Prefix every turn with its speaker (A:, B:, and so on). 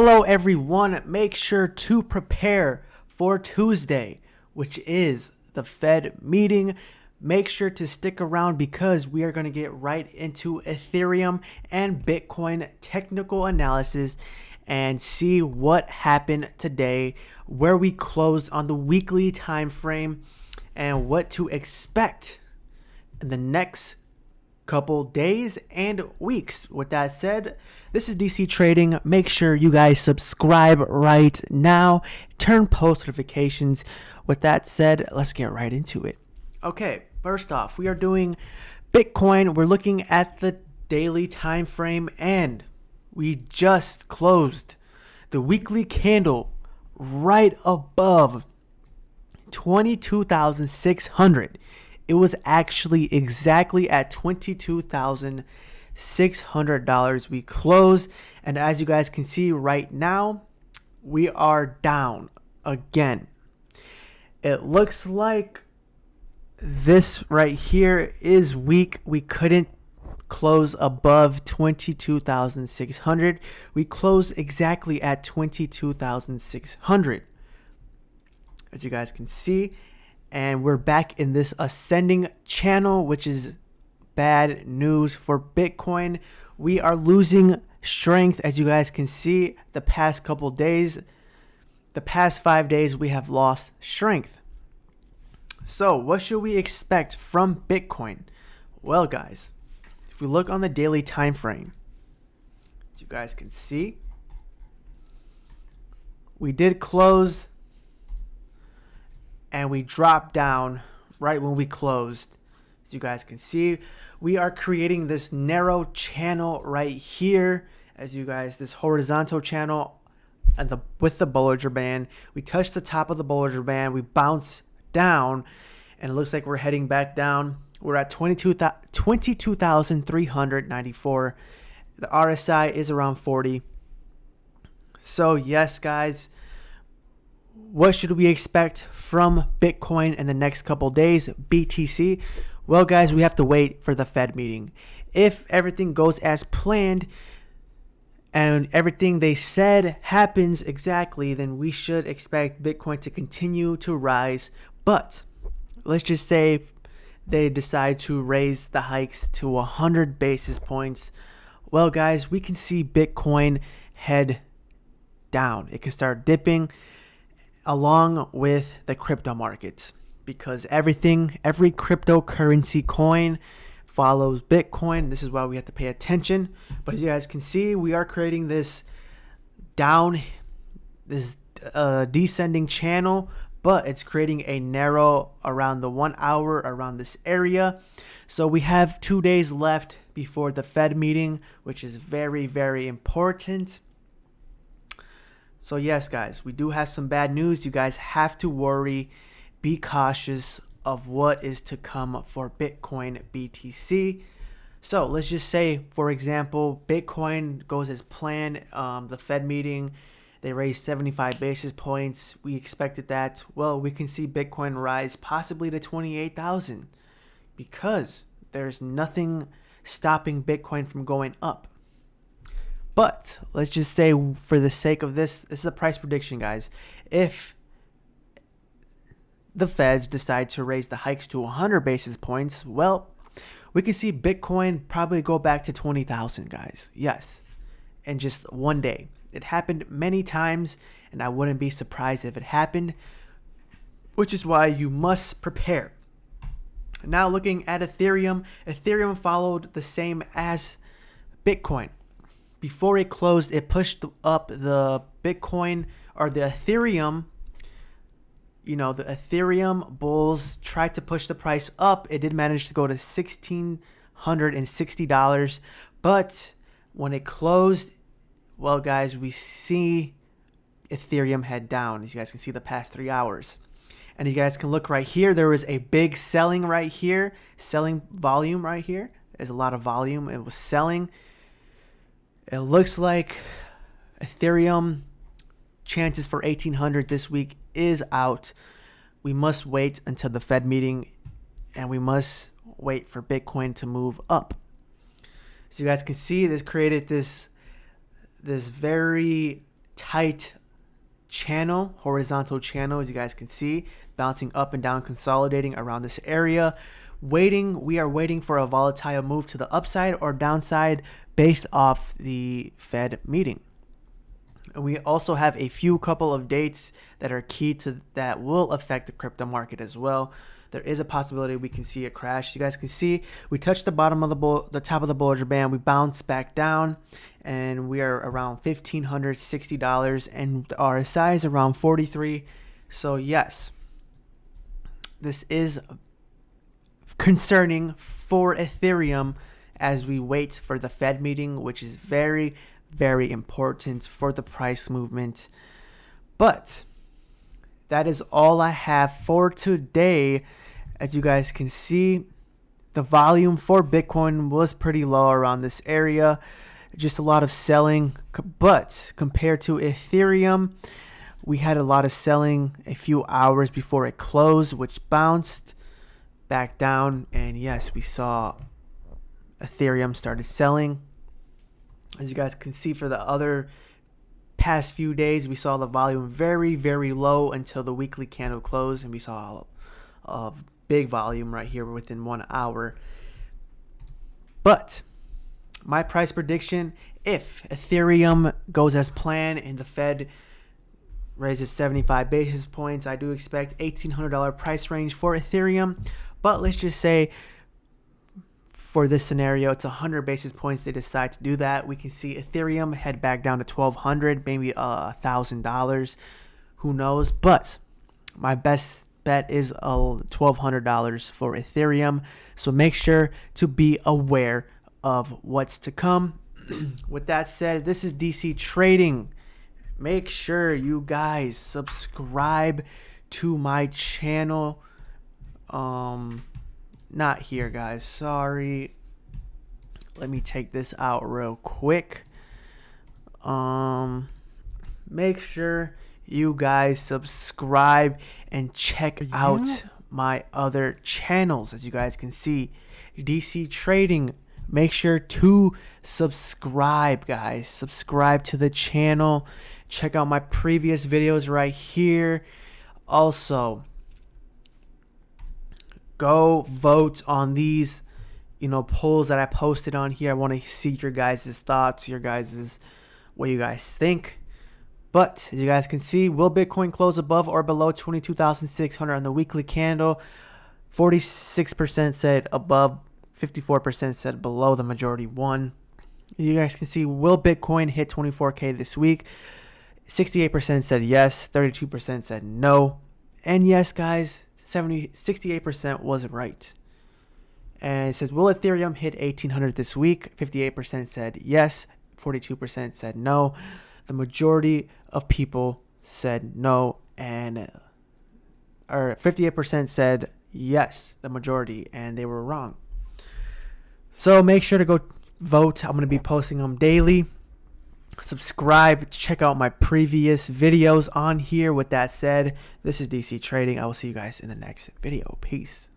A: Hello everyone, make sure to prepare for Tuesday, which is the Fed meeting. Make sure to stick around because we are going to get right into Ethereum and Bitcoin technical analysis and see what happened today, where we closed on the weekly time frame, and what to expect in the next couple days and weeks. With that said, this is DC Trading. Make sure you guys subscribe right now, turn post notifications. With that said, let's get right into it. Okay, first off, we are doing Bitcoin. We're looking at the daily time frame, and we just closed the weekly candle right above 22,600. It was actually exactly at $22,600 we closed, and as you guys can see right now, we are down again. It looks like this right here is weak. We couldn't close above 22,600. We closed exactly at 22,600, as you guys can see. And we're back in this ascending channel, which is bad news for Bitcoin. We are losing strength, as you guys can see. The past couple days, the past 5 days, we have lost strength. So what should we expect from Bitcoin? Well, guys, if we look on the daily time frame, as you guys can see, we did close and we dropped down right when we closed. As you guys can see, we are creating this narrow channel right here. As you guys, this horizontal channel and with the Bollinger Band. We touched the top of the Bollinger Band. We bounce down, and it looks like we're heading back down. We're at 22,394. The RSI is around 40. So yes, guys, what should we expect from Bitcoin in the next couple days? BTC. Well, guys, we have to wait for the Fed meeting. If everything goes as planned and everything they said happens exactly, then we should expect Bitcoin to continue to rise. But let's just say they decide to raise the hikes to 100 basis points. Well, guys, we can see Bitcoin head down. It can start dipping along with the crypto markets, because every cryptocurrency coin follows Bitcoin. This is why we have to pay attention. But as you guys can see, we are creating this descending channel, but it's creating a narrow around the 1 hour around this area. So we have 2 days left before the Fed meeting, which is very, very important. So yes, guys, we do have some bad news. You guys have to worry. Be cautious of what is to come for Bitcoin BTC. So let's just say, for example, Bitcoin goes as planned. The Fed meeting, they raised 75 basis points. We expected that. Well, we can see Bitcoin rise possibly to 28,000 because there's nothing stopping Bitcoin from going up. But let's just say, for the sake of this is a price prediction, guys. If the Feds decide to raise the hikes to 100 basis points, well, we can see Bitcoin probably go back to 20,000, guys. Yes, in just one day. It happened many times, and I wouldn't be surprised if it happened, which is why you must prepare. Now looking at Ethereum, Ethereum followed the same as Bitcoin. Before it closed, it pushed up the Bitcoin, or the Ethereum. The Ethereum bulls tried to push the price up. It did manage to go to $1,660. But when it closed, well, guys, we see Ethereum head down. As you guys can see the past 3 hours. And you guys can look right here. There was a big selling right here. Selling volume right here. There's a lot of volume. It was selling. It looks like Ethereum chances for 1,800 this week is out. We must wait until the Fed meeting, and we must wait for Bitcoin to move up. So you guys can see this created this very tight channel, horizontal channel, as you guys can see, bouncing up and down, consolidating around this area. We are waiting for a volatile move to the upside or downside based off the Fed meeting. And we also have a couple of dates that are key to that will affect the crypto market as well. There is a possibility we can see a crash. You guys can see we touched the bottom of the top of the Bollinger Band. We bounced back down, and we are around $1,560, and the RSI is around 43. So yes, this is concerning for Ethereum as we wait for the Fed meeting, which is very, very important for the price movement. But that is all I have for today. As you guys can see, the volume for Bitcoin was pretty low around this area. Just a lot of selling. But compared to Ethereum, we had a lot of selling a few hours before it closed, which bounced back down. And yes, we saw Ethereum started selling. As you guys can see, for the other past few days, we saw the volume very, very low until the weekly candle closed, and we saw a big volume right here within 1 hour. But my price prediction, if Ethereum goes as planned and the Fed raises 75 basis points, I do expect $1,800 price range for Ethereum. But let's just say for this scenario, it's 100 basis points they decide to do that. We can see Ethereum head back down to $1,200, maybe $1,000. Who knows? But my best bet is $1,200 for Ethereum. So make sure to be aware of what's to come. With that said, this is DC Trading. Make sure you guys subscribe to my channel. Not here, guys. Sorry. Let me take this out real quick. Make sure you guys subscribe and check out my other channels. As you guys can see, DC Trading. Make sure to subscribe, guys. Subscribe to the channel. Check out my previous videos right here. Also, go vote on these, polls that I posted on here. I want to see your guys' thoughts, what you guys think. But as you guys can see, will Bitcoin close above or below 22,600 on the weekly candle? 46% said above, 54% said below. The majority won. As you guys can see, will Bitcoin hit 24K this week? 68% said yes, 32% said no. And yes, guys, 68% was right. And it says, will Ethereum hit 1,800 this week? 58% said yes, 42% said no. The majority of people said no, and 58% said yes, the majority, and they were wrong. So make sure to go vote. I'm going to be posting them daily. Subscribe, check out my previous videos on here. With that said, this is DC Trading. I will see you guys in the next video. Peace.